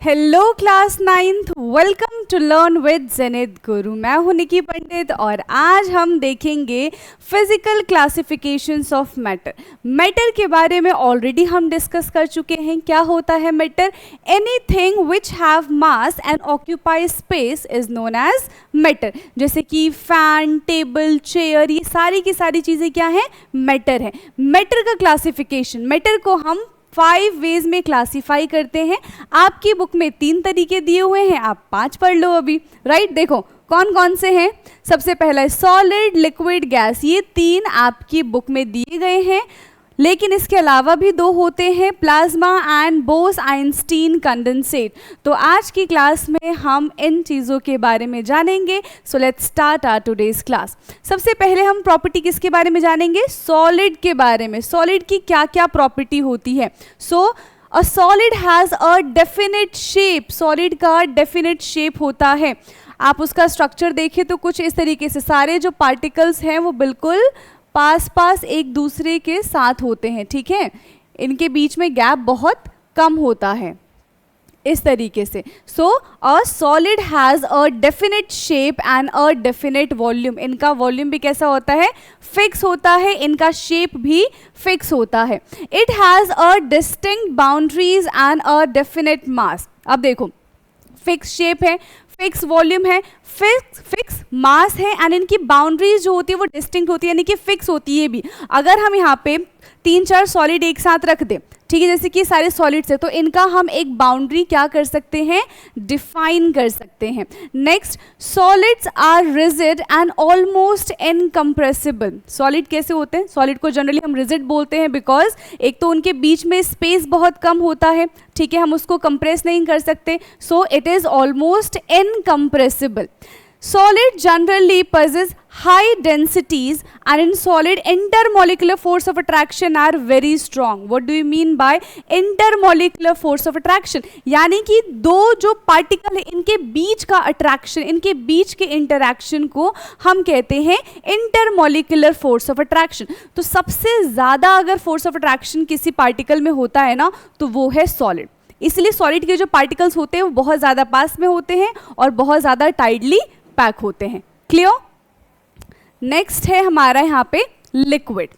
Hello class 9th, welcome to learn with Zenith Guru. मैं हूं निकी पंडित और आज हम देखेंगे physical classifications of matter. Matter के बारे में ऑलरेडी हम डिस्कस कर चुके हैं। क्या होता है matter? Anything which have mass and occupy space is known as matter. जैसे कि फैन, टेबल, चेयर, ये सारी की सारी चीज़ें क्या हैं? मैटर है। मैटर का क्लासिफिकेशन, मैटर को हम 5 वेज में क्लासीफाई करते हैं। आपकी बुक में 3 तरीके दिए हुए हैं, आप 5 पढ़ लो अभी। राइट, देखो कौन कौन से हैं। सबसे पहला है सॉलिड, लिक्विड, गैस। ये 3 आपकी बुक में दिए गए हैं, लेकिन इसके अलावा भी 2 होते हैं, प्लाज्मा एंड बोस-आइंस्टीन कंडेंसेट। तो आज की क्लास में हम इन चीज़ों के बारे में जानेंगे। So let's start our today's class. सबसे पहले हम प्रॉपर्टी किसके बारे में जानेंगे? सॉलिड के बारे में। सॉलिड की क्या क्या प्रॉपर्टी होती है? So a solid has a definite shape. Solid का डेफिनेट शेप होता है। आप उसका स्ट्रक्चर देखें तो कुछ इस तरीके से, सारे जो पार्टिकल्स हैं वो बिल्कुल पास पास एक दूसरे के साथ होते हैं। ठीक है, इनके बीच में गैप बहुत कम होता है, इस तरीके से। So a solid has a definite shape and a definite volume. इनका वॉल्यूम भी कैसा होता है? फिक्स होता है। इनका शेप भी फिक्स होता है। It has a distinct boundaries and a definite मास। अब देखो, फिक्स शेप है, फिक्स वॉल्यूम है, फिक्स मास है एंड इनकी बाउंड्रीज जो होती है वो डिस्टिंक्ट होती है, यानी कि फिक्स होती है भी। अगर हम यहाँ पे 3-4 सॉलिड एक साथ रख दें, ठीक है, जैसे कि सारे सॉलिड्स है, तो इनका हम एक बाउंड्री क्या कर सकते हैं? डिफाइन कर सकते हैं। Next, solids are rigid and almost incompressible. Solid कैसे होते हैं? सॉलिड को जनरली हम रिजिड बोलते हैं बिकॉज एक तो उनके बीच में स्पेस बहुत कम होता है, ठीक है, हम उसको कंप्रेस नहीं कर सकते। So it is almost incompressible. Solid generally possess high densities and in solid intermolecular force of attraction are very strong. What do you mean by intermolecular force of attraction? यानी कि दो जो पार्टिकल है इनके बीच का अट्रैक्शन, इनके बीच के interaction को हम कहते हैं इंटरमोलिकुलर फोर्स ऑफ अट्रैक्शन। तो सबसे ज़्यादा अगर फोर्स ऑफ अट्रैक्शन किसी पार्टिकल में होता है ना, तो वो है सॉलिड। इसलिए सॉलिड के जो पार्टिकल्स होते हैं वो बहुत ज़्यादा पास में होते हैं और बहुत ज़्यादा टाइटली पैक होते हैं। क्लियर? नेक्स्ट है हमारा यहाँ पे लिक्विड।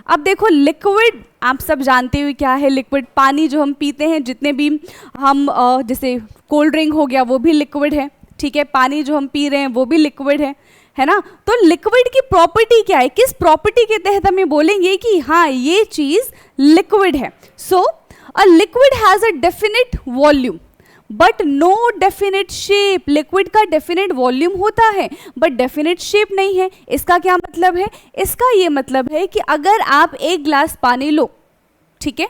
अब देखो, लिक्विड आप सब जानते हो क्या है? लिक्विड पानी जो हम पीते हैं, जितने भी हम जैसे कोल्ड ड्रिंक हो गया वो भी लिक्विड है, ठीक है, पानी जो हम पी रहे हैं वो भी लिक्विड है ना। तो लिक्विड की प्रॉपर्टी क्या है? किस प्रॉपर्टी के तहत हम ये बोलेंगे कि हाँ ये चीज़ लिक्विड है? So a liquid has a definite volume but no definite shape. Liquid का डेफिनेट वॉल्यूम होता है बट डेफिनेट शेप नहीं है। इसका क्या मतलब है? इसका ये मतलब है कि अगर आप एक ग्लास पानी लो, ठीक है,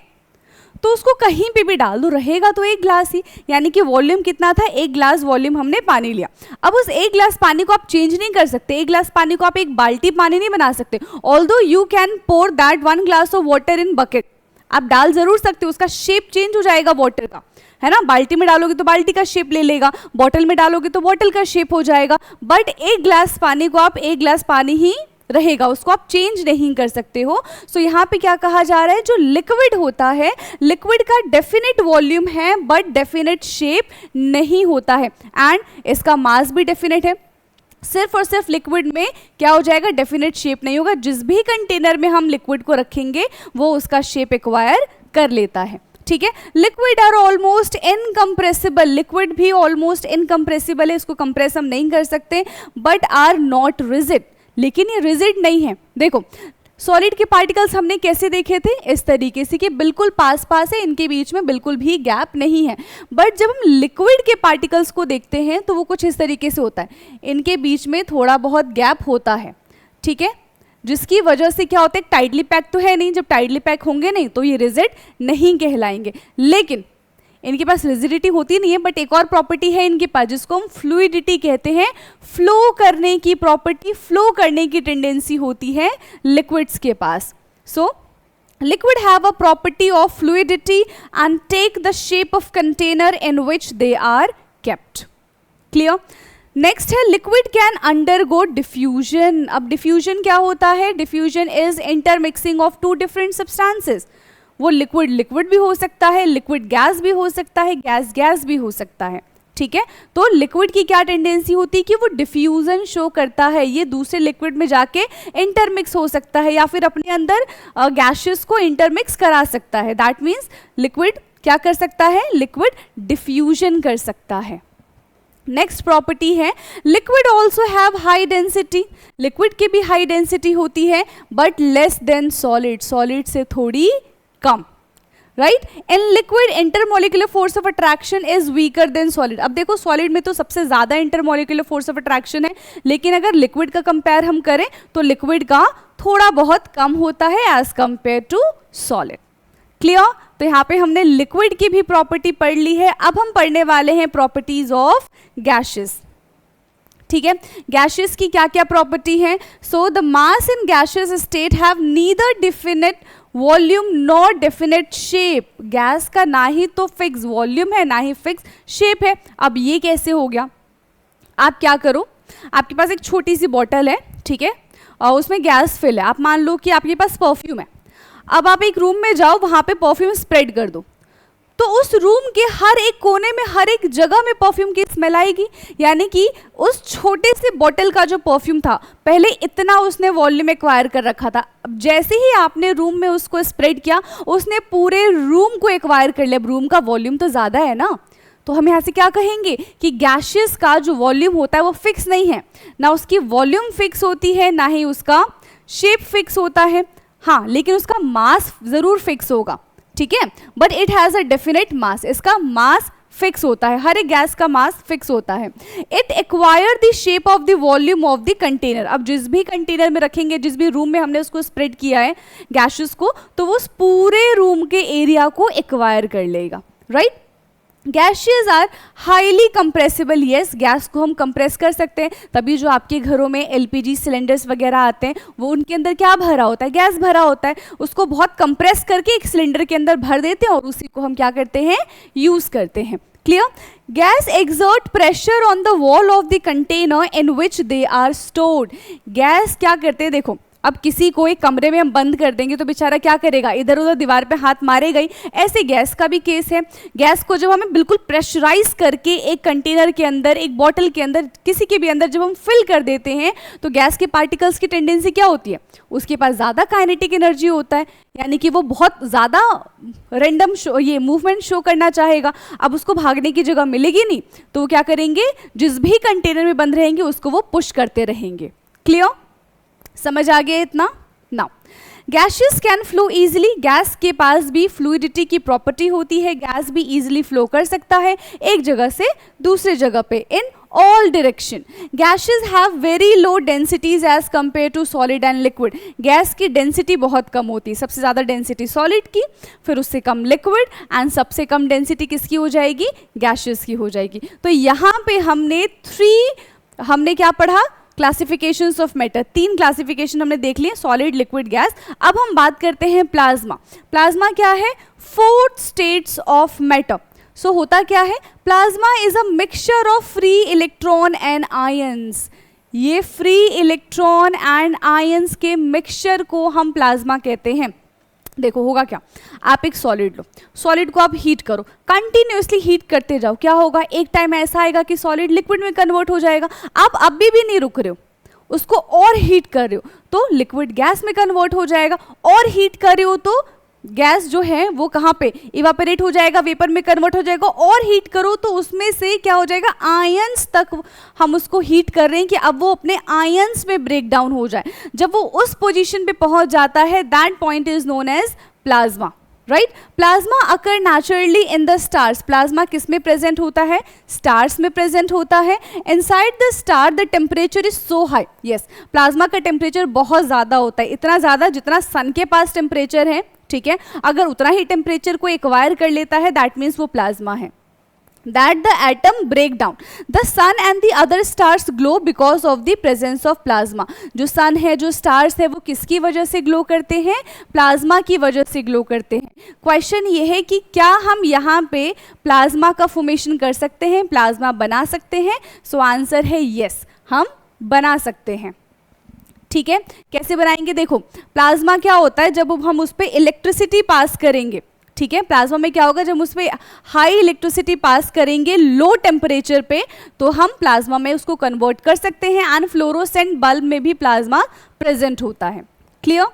तो उसको कहीं पे भी डाल दो, रहेगा तो एक ग्लास ही। यानी कि वॉल्यूम कितना था? 1 ग्लास वॉल्यूम हमने पानी लिया। अब उस 1 ग्लास पानी को आप चेंज नहीं कर सकते। 1 ग्लास पानी को आप 1 बाल्टी पानी नहीं बना सकते। Although you can pour that 1 glass of water in bucket. आप डाल जरूर सकते हो, उसका शेप चेंज हो जाएगा वाटर का, है ना। बाल्टी में डालोगे तो बाल्टी का शेप ले लेगा, बॉटल में डालोगे तो बॉटल का शेप हो जाएगा। बट 1 ग्लास पानी को आप 1 ग्लास पानी ही रहेगा, उसको आप चेंज नहीं कर सकते हो। सो यहाँ पे क्या कहा जा रहा है? जो लिक्विड होता है, लिक्विड का डेफिनेट वॉल्यूम है बट डेफिनेट शेप नहीं होता है एंड इसका मास भी डेफिनेट है। सिर्फ और सिर्फ लिक्विड में क्या हो जाएगा? डेफिनेट शेप नहीं होगा। जिस भी कंटेनर में हम लिक्विड को रखेंगे वो उसका शेप एक्वायर कर लेता है, ठीक है। Liquid are almost incompressible. Liquid भी ऑलमोस्ट इनकम्प्रेसिबल है, इसको कंप्रेस हम नहीं कर सकते, बट आर नॉट रिजिड। लेकिन ये रिजिड नहीं है। देखो, सॉलिड के पार्टिकल्स हमने कैसे देखे थे? इस तरीके से कि बिल्कुल पास पास है, इनके बीच में बिल्कुल भी गैप नहीं है। बट जब हम लिक्विड के पार्टिकल्स को देखते हैं तो वो कुछ इस तरीके से होता है, इनके बीच में थोड़ा बहुत गैप होता है, ठीक है, जिसकी वजह से क्या होता है? टाइटली पैक तो है नहीं। जब टाइटली पैक होंगे नहीं तो ये रिजिड नहीं कहलाएंगे। लेकिन इनके पास रिजिडिटी होती नहीं है, बट एक और प्रॉपर्टी है इनके पास जिसको हम फ्लूइडिटी कहते हैं। फ्लो करने की प्रॉपर्टी, फ्लो करने की टेंडेंसी होती है लिक्विड्स के पास। So liquid have a property of fluidity and take the shape of container in which they are kept. Clear? Next है लिक्विड कैन अंडरगो डिफ्यूजन। अब डिफ्यूजन क्या होता है? Diffusion is intermixing of 2 different substances. वो liquid liquid भी हो सकता है, लिक्विड गैस भी हो सकता है, गैस गैस भी हो सकता है, ठीक है। तो लिक्विड की क्या टेंडेंसी होती है कि वो डिफ्यूजन शो करता है, ये दूसरे लिक्विड में जाके इंटरमिक्स हो सकता है या फिर अपने अंदर गैसेस को इंटरमिक्स करा सकता है। दैट मीन्स लिक्विड क्या कर सकता है, लिक्विड डिफ्यूजन कर सकता है। नेक्स्ट प्रॉपर्टी है liquid also have high density, liquid की भी हाई डेंसिटी होती है but less than solid, solid से थोड़ी कम, right. In liquid intermolecular force of attraction is weaker than solid. अब देखो सॉलिड में तो सबसे ज्यादा इंटरमोलिकुलर फोर्स ऑफ अट्रैक्शन है, लेकिन अगर लिक्विड का कंपेयर हम करें तो लिक्विड का थोड़ा बहुत कम होता है as compare to solid. Clear. तो यहाँ पे हमने लिक्विड की भी प्रॉपर्टी पढ़ ली है। अब हम पढ़ने वाले हैं प्रॉपर्टीज ऑफ गैसेस, ठीक है। गैसेस की क्या क्या प्रॉपर्टी है। So the mass in gases state have neither definite volume nor definite shape, gas का ना ही तो फिक्स वॉल्यूम है ना ही फिक्स शेप है। अब ये कैसे हो गया, आप क्या करो, आपके पास एक छोटी सी बॉटल है, ठीक है, और उसमें गैस फिल है। आप मान लो कि आपके पास परफ्यूम है, अब आप एक रूम में जाओ, वहाँ पे परफ्यूम स्प्रेड कर दो, तो उस रूम के हर एक कोने में हर एक जगह में परफ्यूम की स्मेल आएगी। यानी कि उस छोटे से बॉटल का जो परफ्यूम था पहले इतना उसने वॉल्यूम एक्वायर कर रखा था, अब जैसे ही आपने रूम में उसको स्प्रेड किया उसने पूरे रूम को एक्वायर कर लिया। रूम का वॉल्यूम तो ज़्यादा है ना, तो हम यहाँ से क्या कहेंगे कि गैसेस का जो वॉल्यूम होता है वो फिक्स नहीं है, ना उसकी वॉल्यूम फिक्स होती है ना ही उसका शेप फिक्स होता है। हाँ, लेकिन उसका मास ज़रूर फिक्स होगा, ठीक है, but it has a definite मास, इसका मास फिक्स होता है, हर एक गैस का मास फिक्स होता है। It acquire the shape of the volume of the container, अब जिस भी कंटेनर में रखेंगे, जिस भी रूम में हमने उसको स्प्रेड किया है गैसेस को, तो वो उस पूरे रूम के एरिया को एक्वायर कर लेगा, right. Gases are highly compressible, yes, gas को हम कंप्रेस कर सकते हैं, तभी जो आपके घरों में एलपीजी सिलेंडर्स वगैरह आते हैं वो उनके अंदर क्या भरा होता है, गैस भरा होता है, उसको बहुत कंप्रेस करके एक सिलेंडर के अंदर भर देते हैं और उसी को हम क्या करते हैं, यूज़ करते हैं। Clear. Gas exert pressure on the wall of the container in which they are stored, gas क्या करते हैं, देखो अब किसी को एक कमरे में हम बंद कर देंगे तो बेचारा क्या करेगा, इधर उधर दीवार पे हाथ मारेगा ही। ऐसे गैस का भी केस है, गैस को जब हमें बिल्कुल प्रेशराइज करके एक कंटेनर के अंदर, एक बॉटल के अंदर, किसी के भी अंदर जब हम फिल कर देते हैं तो गैस के पार्टिकल्स की टेंडेंसी क्या होती है, उसके पास ज़्यादा काइनेटिक एनर्जी होता है, यानी कि वो बहुत ज़्यादा रैंडम शो, ये मूवमेंट शो करना चाहेगा। अब उसको भागने की जगह मिलेगी नहीं तो वो क्या करेंगे, जिस भी कंटेनर में बंद रहेंगे उसको वो पुश करते रहेंगे। क्लियर, समझ आ गया इतना। Now gases can flow easily, gas के पास भी फ्लूइडिटी की प्रॉपर्टी होती है, गैस भी इजीली फ्लो कर सकता है एक जगह से दूसरे जगह पे in all direction. Gases have very low densities as compare to solid and liquid, gas की डेंसिटी बहुत कम होती है, सबसे ज़्यादा डेंसिटी सॉलिड की, फिर उससे कम लिक्विड, एंड सबसे कम डेंसिटी किसकी हो जाएगी, गैसेस की हो जाएगी। तो यहाँ पे हमने क्या पढ़ा, क्लासिफिकेशंस ऑफ मैटर, 3 क्लासिफिकेशन हमने देख लिए, सॉलिड, लिक्विड, गैस। अब हम बात करते हैं प्लाज्मा। प्लाज्मा क्या है, 4 स्टेट्स ऑफ मैटर। सो होता क्या है, plasma is a mixture of free electron and ions, ये फ्री इलेक्ट्रॉन एंड आयंस के मिक्सचर को हम प्लाज्मा कहते हैं। देखो होगा क्या, आप एक सॉलिड लो, सॉलिड को आप हीट करो, कंटिन्यूसली हीट करते जाओ, क्या होगा, एक टाइम ऐसा आएगा कि सॉलिड लिक्विड में कन्वर्ट हो जाएगा। आप अभी भी नहीं रुक रहे हो, उसको और हीट कर रहे हो तो लिक्विड गैस में कन्वर्ट हो जाएगा, और हीट कर रहे हो तो गैस जो है वो कहाँ पे इवापोरेट हो जाएगा, वेपर में कन्वर्ट हो जाएगा, और हीट करो तो उसमें से क्या हो जाएगा, आयंस तक हम उसको हीट कर रहे हैं कि अब वो अपने आयंस में ब्रेक डाउन हो जाए। जब वो उस पोजीशन पे पहुंच जाता है, that point is known as plasma, right. Plasma occur naturally in the stars, plasma किस में प्रेजेंट होता है, स्टार्स में प्रेजेंट होता है। Inside the star the temperature is so high, yes, plasma का टेम्परेचर बहुत ज़्यादा होता है, इतना ज़्यादा जितना सन के पास टेम्परेचर है, ठीक है, अगर उतना ही टेम्परेचर को एक्वायर कर लेता है दैट मीन्स वो प्लाज्मा है। That the atom break down, the sun and the other stars glow because of the presence of plasma, जो sun है, जो stars है, वो किसकी वजह से ग्लो करते हैं, प्लाज्मा की वजह से ग्लो करते हैं। क्वेश्चन ये है कि क्या हम यहाँ पे प्लाज्मा का फॉर्मेशन कर सकते हैं, प्लाज्मा बना सकते हैं, सो आंसर है यस, हम बना सकते हैं। ठीक है, कैसे बनाएंगे? देखो, प्लाज्मा क्या होता है, जब हम उस पर इलेक्ट्रिसिटी पास करेंगे, ठीक है, प्लाज्मा में क्या होगा, जब उस पर हाई इलेक्ट्रिसिटी पास करेंगे लो टेम्परेचर पे, तो हम प्लाज्मा में उसको कन्वर्ट कर सकते हैं, एंड फ्लोरोसेंट बल्ब में भी प्लाज्मा प्रेजेंट होता है। क्लियर?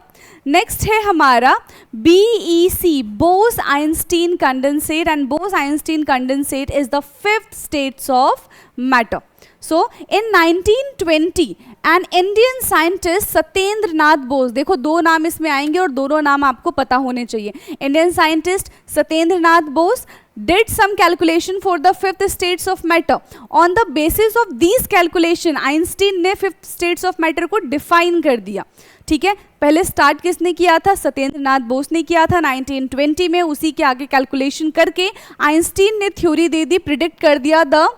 नेक्स्ट है हमारा BEC, Bose Einstein condensate, and Bose Einstein condensate is the fifth states of matter. So in 1920 an Indian scientist Satyendra Nath Bose, देखो दो नाम इसमें आएंगे और दोनों नाम आपको पता होने चाहिए। Indian scientist Satyendra Nath Bose did some calculation for the fifth states of matter. On the basis of these calculation Einstein ने fifth states of matter को डिफाइन कर दिया। ठीक है, पहले स्टार्ट किसने किया था? सत्येंद्र नाथ बोस ने किया था 1920 में। उसी के आगे कैलकुलेशन करके आइंस्टीन ने थ्योरी दे दी, प्रिडिक्ट कर दिया द,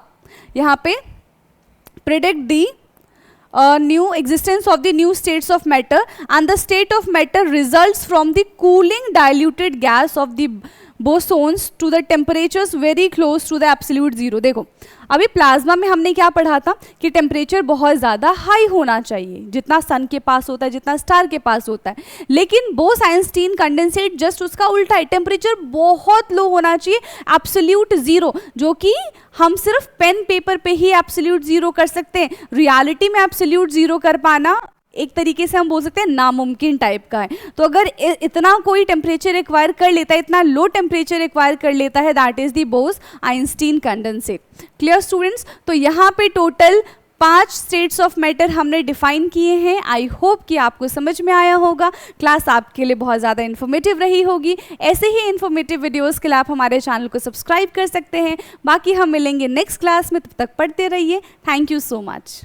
यहाँ पे predict the new existence of the new states of matter, and the state of matter results from the cooling diluted gas of the bosons to the temperatures very close to the absolute zero। देखो, अभी plasma में हमने क्या पढ़ा था कि temperature बहुत ज़्यादा हाई होना चाहिए, जितना सन के पास होता है, जितना स्टार के पास होता है, लेकिन बोस आइंस्टीन कंडेंसेट जस्ट उसका उल्टा है, टेम्परेचर बहुत लो होना चाहिए, एब्सोल्यूट ज़ीरो, जो कि हम सिर्फ पेन पेपर पे ही एब्सोल्यूट ज़ीरो कर सकते हैं। रियलिटी में एब्सोल्यूट ज़ीरो कर पाना एक तरीके से हम बोल सकते हैं नामुमकिन टाइप का है। तो अगर इतना कोई टेम्परेचर रिक्वायर कर लेता है, इतना लो टेम्परेचर रिक्वायर कर लेता है, that is the Bose Einstein condensate. Clear students? तो यहाँ पे टोटल 5 स्टेट्स ऑफ मैटर हमने डिफाइन किए हैं। आई होप कि आपको समझ में आया होगा, क्लास आपके लिए बहुत ज़्यादा इन्फॉर्मेटिव रही होगी। ऐसे ही इन्फॉर्मेटिव वीडियोस के लिए आप हमारे चैनल को सब्सक्राइब कर सकते हैं। बाकी हम मिलेंगे नेक्स्ट क्लास में, तब तक पढ़ते रहिए। Thank you so much.